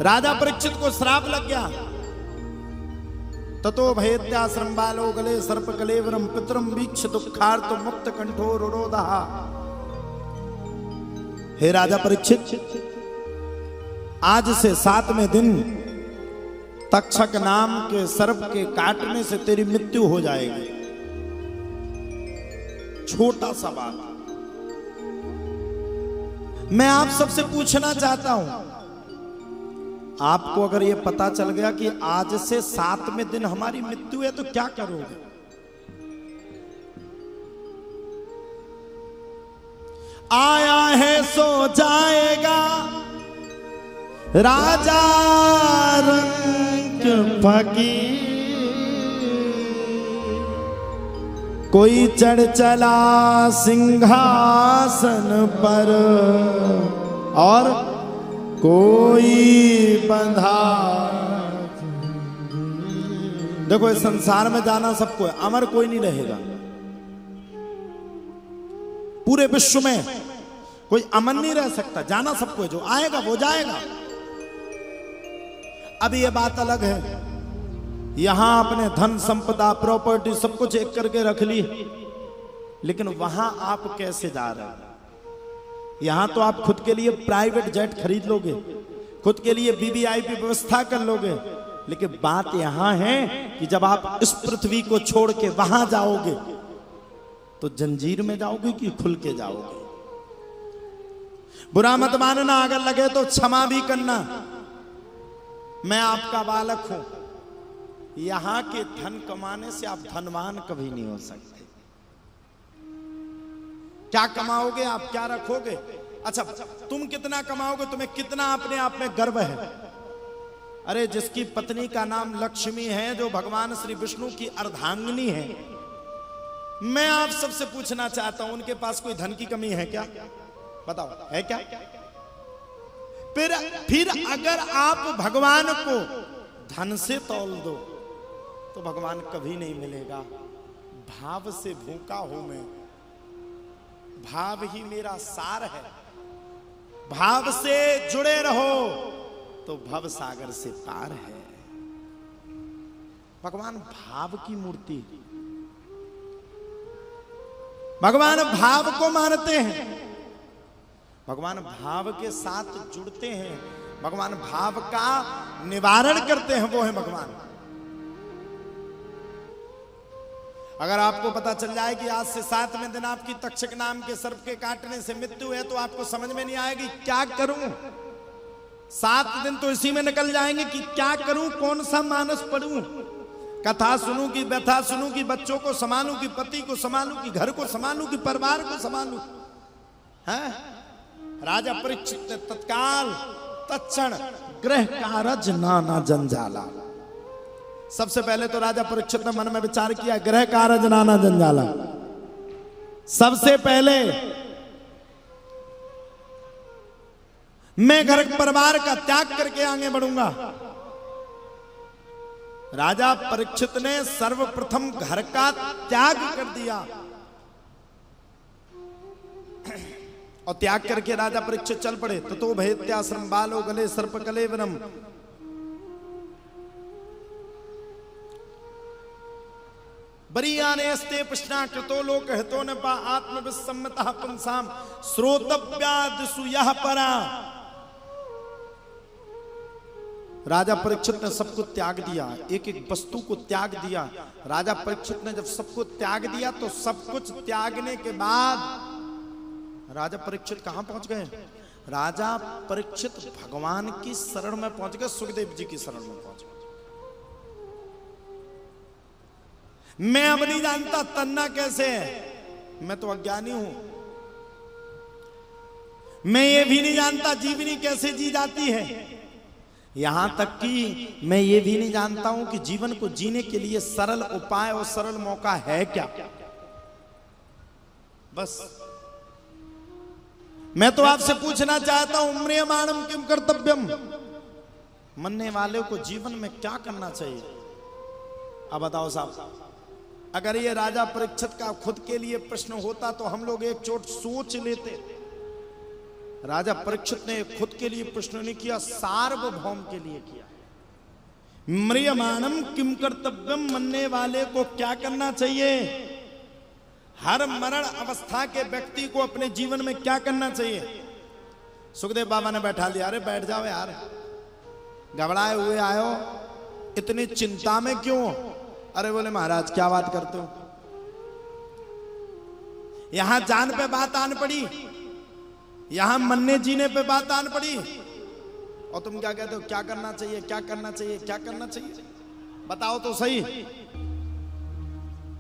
राजा परीक्षित को श्राप लग गया। ततो भयत्याश्रम बालो गले सर्प कलेवरम पितरम वीक्ष दुखार्त मुक्त कंठो रुरोधा। हे राजा परीक्षित, आज से 7वें दिन तक्षक नाम के सर्प के काटने से तेरी मृत्यु हो जाएगी। छोटा सा बात मैं आप सबसे पूछना चाहता हूं, आपको अगर यह पता चल गया कि आज से 7वें दिन हमारी मृत्यु है तो क्या करोगे? आया है सो जाएगा राजा रंग फकीर, कोई चढ़ चला सिंहासन पर और कोई बंधा। देखो इस संसार में जाना सबको है, अमर कोई नहीं रहेगा। पूरे विश्व में कोई अमन नहीं रह सकता, जाना सबको है, जो आएगा वो जाएगा। अब ये बात अलग है, यहां अपने धन संपदा प्रॉपर्टी सब कुछ एक करके रख ली, लेकिन वहां आप कैसे जा रहे हैं? यहां तो आप खुद के लिए प्राइवेट जेट खरीद लोगे, खुद के लिए वीवीआईपी व्यवस्था कर लोगे, लेकिन बात यहां है कि जब आप इस पृथ्वी को छोड़ के वहां जाओगे तो जंजीर में जाओगे कि खुल के जाओगे? बुरा मत मानना, अगर लगे तो क्षमा भी करना। मैं आपका बालक हूं, यहां के धन कमाने से आप धनवान कभी नहीं हो सकते। क्या कमाओगे आप, क्या रखोगे? अच्छा, तुम कितना कमाओगे, तुम्हें कितना अपने आप में गर्व है? अरे जिसकी पत्नी का नाम लक्ष्मी है, जो भगवान श्री विष्णु की अर्धांगिनी है, मैं आप सबसे पूछना चाहता हूं, उनके पास कोई धन की कमी है क्या? बताओ, है क्या? फिर अगर आप भगवान को धन से तौल दो तो भगवान कभी नहीं मिलेगा। भाव से भूखा हूं मैं, भाव ही मेरा सार है। भाव से जुड़े रहो तो भव सागर से पार है। भगवान भाव की मूर्ति, भगवान भाव को मानते हैं, भगवान भाव के साथ जुड़ते हैं, भगवान भाव का निवारण करते हैं, वो है भगवान। अगर आपको पता चल जाए कि आज से 7वें दिन आपकी तक्षक नाम के सर्प के काटने से मृत्यु है, तो आपको समझ में नहीं आएगी क्या करूं। 7 दिन तो इसी में निकल जाएंगे कि क्या करूं, कौन सा मानस पढ़ूं, कथा सुनूं कि व्यथा सुनूं, कि बच्चों को संभालूं, कि पति को संभालूं, कि घर को संभालूं, कि परिवार को संभालूं। हैं? राजा परीक्षित ने तत्काल तत्क्षण गृह कारज नाना जंजाला। सबसे पहले तो राजा परीक्षित ने मन में विचार किया, गृह कारज नाना जंजाला। सबसे पहले मैं घर परिवार का त्याग करके आगे बढ़ूंगा। राजा परीक्षित ने सर्वप्रथम घर का त्याग कर दिया और त्याग करके राजा परीक्षित चल पड़े। ततो भयत्याश्रम बालो गले सर्प कलेवरम। बरीयाने अस्ते प्रश्ना कृतो लोक हितो न पा आत्मविस्सम्मतः पुंसाम श्रोतव्यादिषु यः परा। राजा परीक्षित ने सबको त्याग दिया, एक एक वस्तु को त्याग दिया। राजा परीक्षित ने जब सबको त्याग दिया तो सब कुछ त्यागने के बाद राजा परीक्षित कहां पहुंच गए? राजा परीक्षित भगवान की शरण में पहुंच गए, सुखदेव जी की शरण में पहुंच गए। मैं अब नहीं जानता तन्ना कैसे है, मैं तो अज्ञानी हूं। मैं ये भी नहीं जानता जीवनी कैसे जी जाती है, यहां तक कि मैं ये भी नहीं जानता हूं कि जीवन को जीने के लिए सरल उपाय और सरल मौका है क्या। बस मैं तो आपसे पूछना चाहता हूं, म्रियमाणम किम कर्तव्यम, मरने वाले को जीवन में क्या करना चाहिए? अब बताओ साहब, अगर ये राजा परीक्षित का खुद के लिए प्रश्न होता तो हम लोग एक चोट सोच लेते, राजा परीक्षित ने खुद के लिए प्रश्न नहीं किया, सार्वभौम के लिए किया। म्रियमाणम किम कर्तव्यम, मरने वाले को क्या करना चाहिए? हर मरण अवस्था के व्यक्ति को अपने जीवन में क्या करना चाहिए? सुखदेव बाबा ने बैठा लिया, अरे बैठ जाओ यार, घबराए हुए आयो, इतनी चिंता में क्यों? अरे बोले महाराज क्या बात करते हो, यहां जान पे बात आन पड़ी, यहां मरने जीने पे बात आन पड़ी, और तुम क्या कहते हो क्या करना चाहिए, क्या करना चाहिए, क्या करना चाहिए? बताओ तो सही।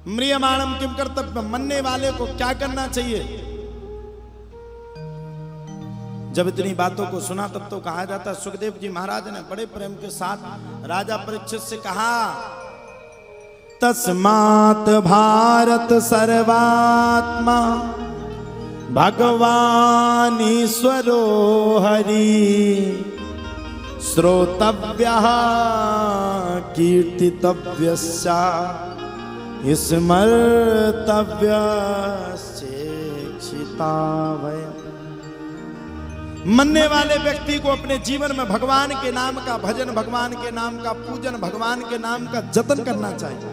म्रियमाणम किम कर्तव्य, मरने वाले को क्या करना चाहिए? जब इतनी बातों को सुना तब तो कहा जाता, सुखदेव जी महाराज ने बड़े प्रेम के साथ राजा परीक्षित से कहा, तस्मात् भारत सर्वात्मा भगवान ईश्वरो हरि, श्रोतव्यः कीर्तितव्यश्च स्मर्तव्यश्चेक्षितावय। मरने वाले व्यक्ति को अपने जीवन में भगवान के नाम का भजन, भगवान के नाम का पूजन, भगवान के नाम का जतन करना चाहिए।